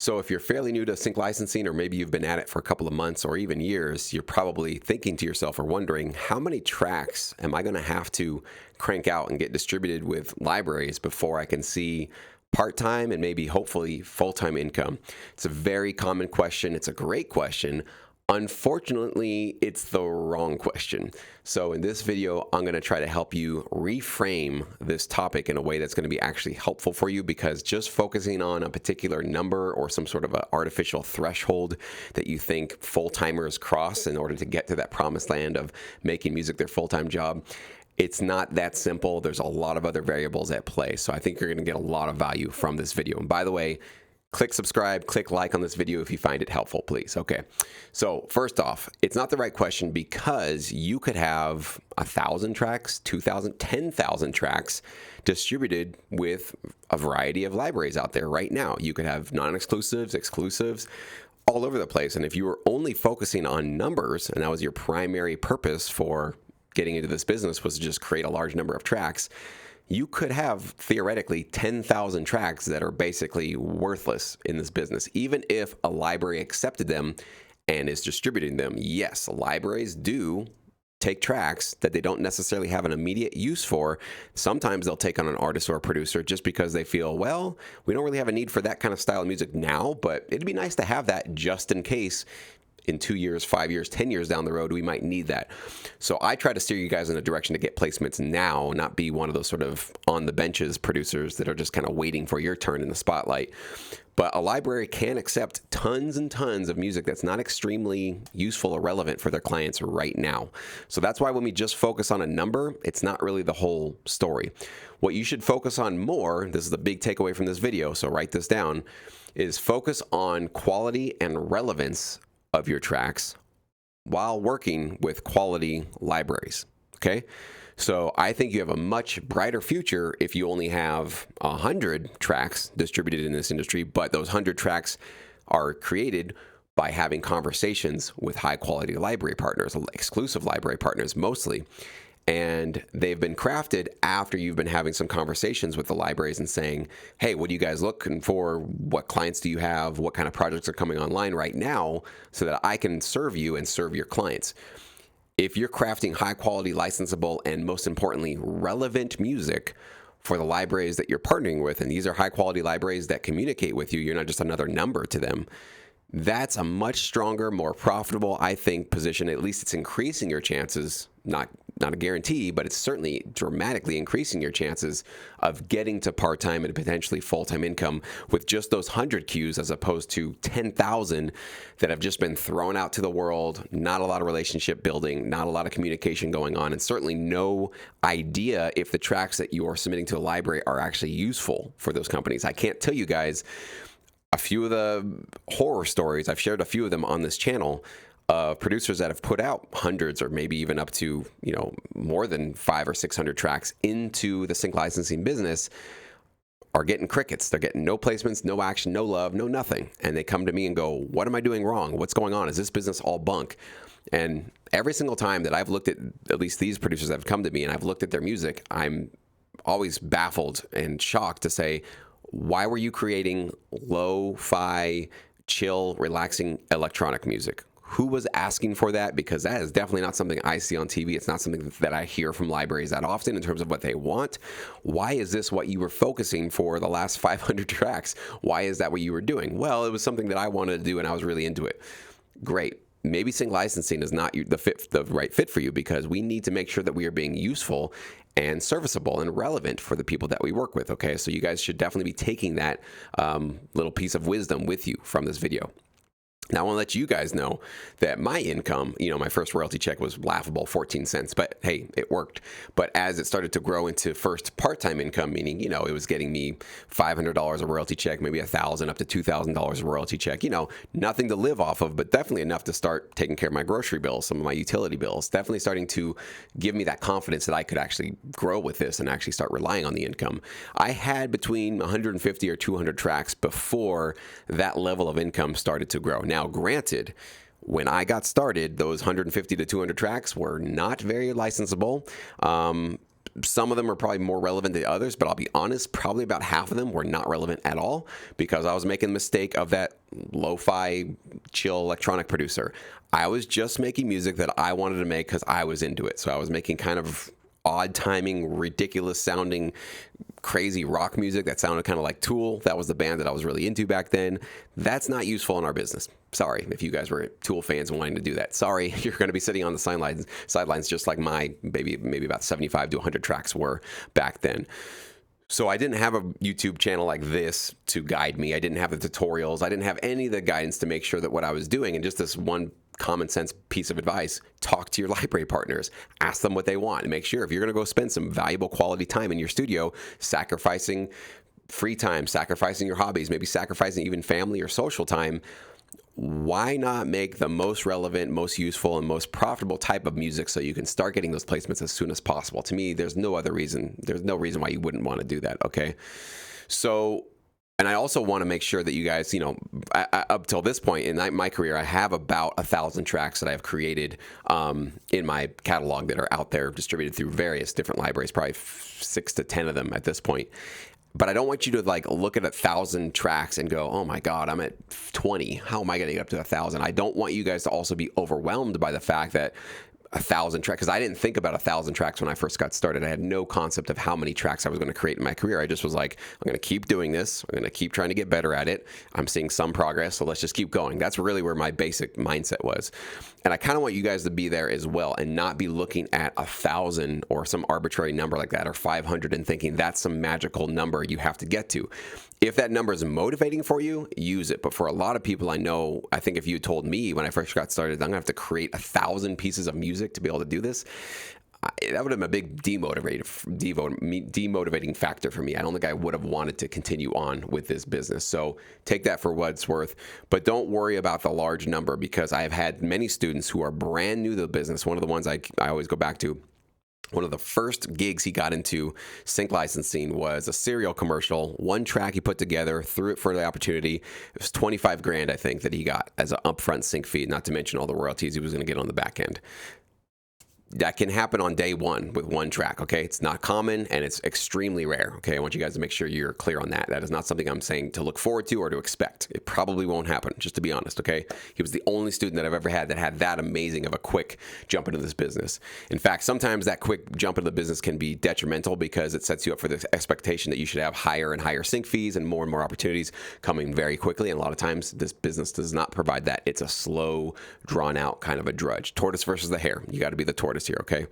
So if you're fairly new to sync licensing, or maybe you've been at it for a couple of months or even years, you're probably thinking to yourself or wondering, how many tracks am I going to have to crank out and get distributed with libraries before I can see part-time and maybe hopefully full-time income? It's a very common question. It's a great question. Unfortunately, it's the wrong question. So in this video, I'm going to try to help you reframe this topic in a way that's going to be actually helpful for you, because just focusing on a particular number or some sort of an artificial threshold that you think full-timers cross in order to get to that promised land of making music their full-time job, it's not that simple. There's a lot of other variables at play. So I think you're going to get a lot of value from this video. And by the way, click subscribe, click like on this video if you find it helpful, please. Okay. So first off, it's not the right question, because you could have 1,000 tracks, 2,000, 10,000 tracks distributed with a variety of libraries out there right now. You could have non-exclusives, exclusives, all over the place. And if you were only focusing on numbers, and that was your primary purpose for getting into this business, was to just create a large number of tracks, you could have theoretically 10,000 tracks that are basically worthless in this business, even if a library accepted them and is distributing them. Yes, libraries do take tracks that they don't necessarily have an immediate use for. Sometimes they'll take on an artist or a producer just because they feel, well, we don't really have a need for that kind of style of music now, but it'd be nice to have that just in case in 2 years, 5 years, 10 years down the road, we might need that. So I try to steer you guys in a direction to get placements now, not be one of those sort of on the benches producers that are just kind of waiting for your turn in the spotlight. But a library can accept tons and tons of music that's not extremely useful or relevant for their clients right now. So that's why when we just focus on a number, it's not really the whole story. What you should focus on more, this is the big takeaway from this video, so write this down, is focus on quality and relevance of your tracks while working with quality libraries. Okay. So I think you have a much brighter future if you only have 100 tracks distributed in this industry, but those 100 tracks are created by having conversations with high quality library partners, exclusive library partners mostly. And they've been crafted after you've been having some conversations with the libraries and saying, hey, what are you guys looking for? What clients do you have? What kind of projects are coming online right now, so that I can serve you and serve your clients? If you're crafting high quality, licensable, and most importantly, relevant music for the libraries that you're partnering with, and these are high quality libraries that communicate with you, you're not just another number to them, that's a much stronger, more profitable, I think, position. At least it's increasing your chances, not a guarantee, but it's certainly dramatically increasing your chances of getting to part-time and potentially full-time income with just those 100 cues, as opposed to 10,000 that have just been thrown out to the world. Not a lot of relationship building, not a lot of communication going on, and certainly no idea if the tracks that you are submitting to a library are actually useful for those companies. I can't tell you guys a few of the horror stories. I've shared a few of them on this channel of producers that have put out hundreds or maybe even up to, more than 500 or 600 tracks into the sync licensing business, are getting crickets. They're getting no placements, no action, no love, no nothing. And they come to me and go, what am I doing wrong? What's going on? Is this business all bunk? And every single time that I've looked at least these producers that have come to me and I've looked at their music, I'm always baffled and shocked to say, why were you creating lo-fi, chill, relaxing electronic music? Who was asking for that? Because that is definitely not something I see on TV. It's not something that I hear from libraries that often in terms of what they want. Why is this what you were focusing for the last 500 tracks? Why is that what you were doing? Well, it was something that I wanted to do and I was really into it. Great. Maybe sync licensing is not the right fit for you, because we need to make sure that we are being useful and serviceable and relevant for the people that we work with. Okay, so you guys should definitely be taking that little piece of wisdom with you from this video. Now, I want to let you guys know that my income, my first royalty check was laughable, 14 cents, but hey, it worked. But as it started to grow into first part-time income, meaning, it was getting me $500 a royalty check, maybe $1,000 up to $2,000 a royalty check, nothing to live off of, but definitely enough to start taking care of my grocery bills, some of my utility bills, definitely starting to give me that confidence that I could actually grow with this and actually start relying on the income. I had between 150 or 200 tracks before that level of income started to grow. Now, granted, when I got started, those 150 to 200 tracks were not very licensable. Some of them are probably more relevant than others, but I'll be honest, probably about half of them were not relevant at all because I was making the mistake of that lo-fi chill electronic producer. I was just making music that I wanted to make because I was into it. So I was making kind of odd timing, ridiculous sounding, crazy rock music that sounded kind of like Tool. That was the band that I was really into back then. That's not useful in our business. Sorry if you guys were Tool fans and wanting to do that. Sorry, you're going to be sitting on the sidelines just like my maybe about 75 to 100 tracks were back then. So I didn't have a YouTube channel like this to guide me. I didn't have the tutorials. I didn't have any of the guidance to make sure that what I was doing, and just this one common sense piece of advice, talk to your library partners, ask them what they want, and make sure if you're going to go spend some valuable quality time in your studio, sacrificing free time, sacrificing your hobbies, maybe sacrificing even family or social time, why not make the most relevant, most useful, and most profitable type of music so you can start getting those placements as soon as possible? To me, there's no reason why you wouldn't want to do that, okay? So, and I also want to make sure that you guys, up till this point in my career, I have about 1,000 tracks that I've created in my catalog that are out there distributed through various different libraries, probably 6 to 10 of them at this point. But I don't want you to look at 1,000 tracks and go, oh my God, I'm at 20. How am I going to get up to 1,000? I don't want you guys to also be overwhelmed by the fact that 1,000 tracks, because I didn't think about 1,000 tracks when I first got started. I had no concept of how many tracks I was going to create in my career. I just was like, I'm going to keep doing this. I'm going to keep trying to get better at it. I'm seeing some progress, so let's just keep going. That's really where my basic mindset was. And I kind of want you guys to be there as well and not be looking at 1,000 or some arbitrary number like that or 500 and thinking that's some magical number you have to get to. If that number is motivating for you, use it. But for a lot of people I know, I think if you told me when I first got started, I'm going to have to create 1,000 pieces of music to be able to do this, that would have been a big demotivating factor for me. I don't think I would have wanted to continue on with this business. So take that for what it's worth, but don't worry about the large number, because I have had many students who are brand new to the business. One of the ones I always go back to, one of the first gigs he got into sync licensing was a cereal commercial. One track he put together, threw it for the opportunity. It was $25,000, I think, that he got as an upfront sync fee, not to mention all the royalties he was going to get on the back end. That can happen on day one with one track, okay? It's not common and it's extremely rare, okay? I want you guys to make sure you're clear on that. That is not something I'm saying to look forward to or to expect. It probably won't happen, just to be honest, okay? He was the only student that I've ever had that amazing of a quick jump into this business. In fact, sometimes that quick jump into the business can be detrimental because it sets you up for the expectation that you should have higher and higher sync fees and more opportunities coming very quickly. And a lot of times this business does not provide that. It's a slow, drawn out kind of a drudge. Tortoise versus the hare. You got to be the tortoise here, okay?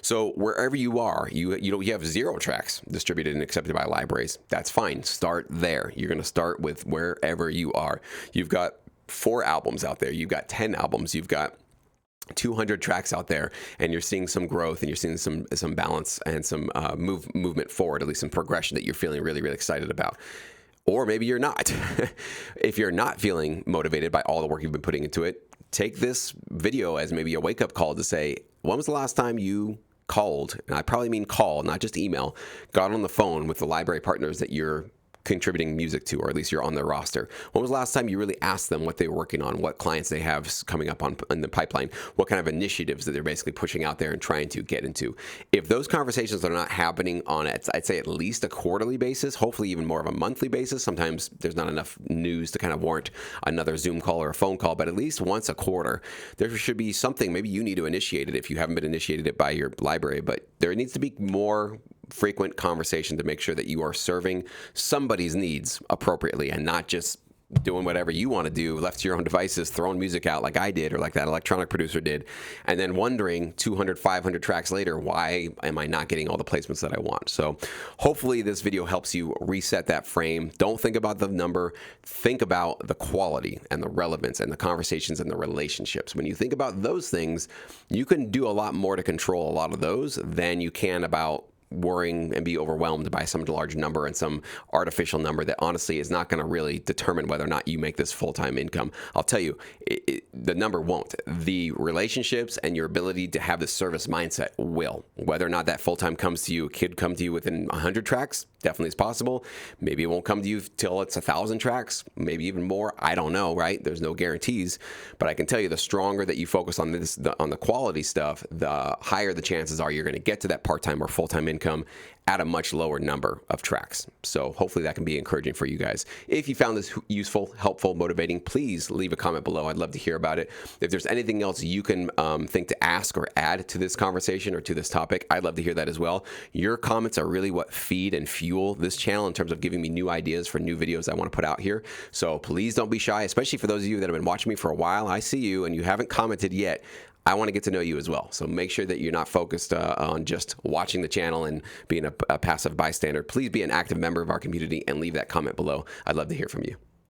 So wherever you are, you have 0 tracks distributed and accepted by libraries. That's fine. Start there. You're going to start with wherever you are. You've got 4 albums out there. You've got 10 albums. You've got 200 tracks out there, and you're seeing some growth and you're seeing some balance and some movement forward, at least some progression that you're feeling really, really excited about. Or maybe you're not. If you're not feeling motivated by all the work you've been putting into it, take this video as maybe a wake-up call to say, when was the last time you called, and I probably mean call, not just email, got on the phone with the library partners that you're contributing music to, or at least you're on their roster? When was the last time you really asked them what they were working on, what clients they have coming up in the pipeline, what kind of initiatives that they're basically pushing out there and trying to get into? If those conversations are not happening on it, I'd say at least a quarterly basis, hopefully even more of a monthly basis. Sometimes there's not enough news to kind of warrant another Zoom call or a phone call, but at least once a quarter, there should be something. Maybe you need to initiate it if you haven't been initiated it by your library, but there needs to be more frequent conversation to make sure that you are serving somebody's needs appropriately and not just doing whatever you want to do, left to your own devices, throwing music out like I did or like that electronic producer did, and then wondering 200, 500 tracks later, why am I not getting all the placements that I want? So hopefully this video helps you reset that frame. Don't think about the number. Think about the quality and the relevance and the conversations and the relationships. When you think about those things, you can do a lot more to control a lot of those than you can about worrying and be overwhelmed by some large number and some artificial number that honestly is not going to really determine whether or not you make this full-time income. I'll tell you, the number won't. The relationships and your ability to have the service mindset will. Whether or not that full-time comes to you, could come to you within 100 tracks, definitely is possible. Maybe it won't come to you till it's 1,000 tracks, maybe even more. I don't know, right? There's no guarantees, but I can tell you the stronger that you focus on this, on the quality stuff, the higher the chances are you're going to get to that part-time or full-time income at a much lower number of tracks. So hopefully that can be encouraging for you guys. If you found this useful, helpful, motivating, please leave a comment below. I'd love to hear about it. If there's anything else you can think to ask or add to this conversation or to this topic, I'd love to hear that as well. Your comments are really what feed and fuel this channel in terms of giving me new ideas for new videos I want to put out here. So please don't be shy, especially for those of you that have been watching me for a while. I see you and you haven't commented yet. I want to get to know you as well. So make sure that you're not focused on just watching the channel and being a passive bystander. Please be an active member of our community and leave that comment below. I'd love to hear from you.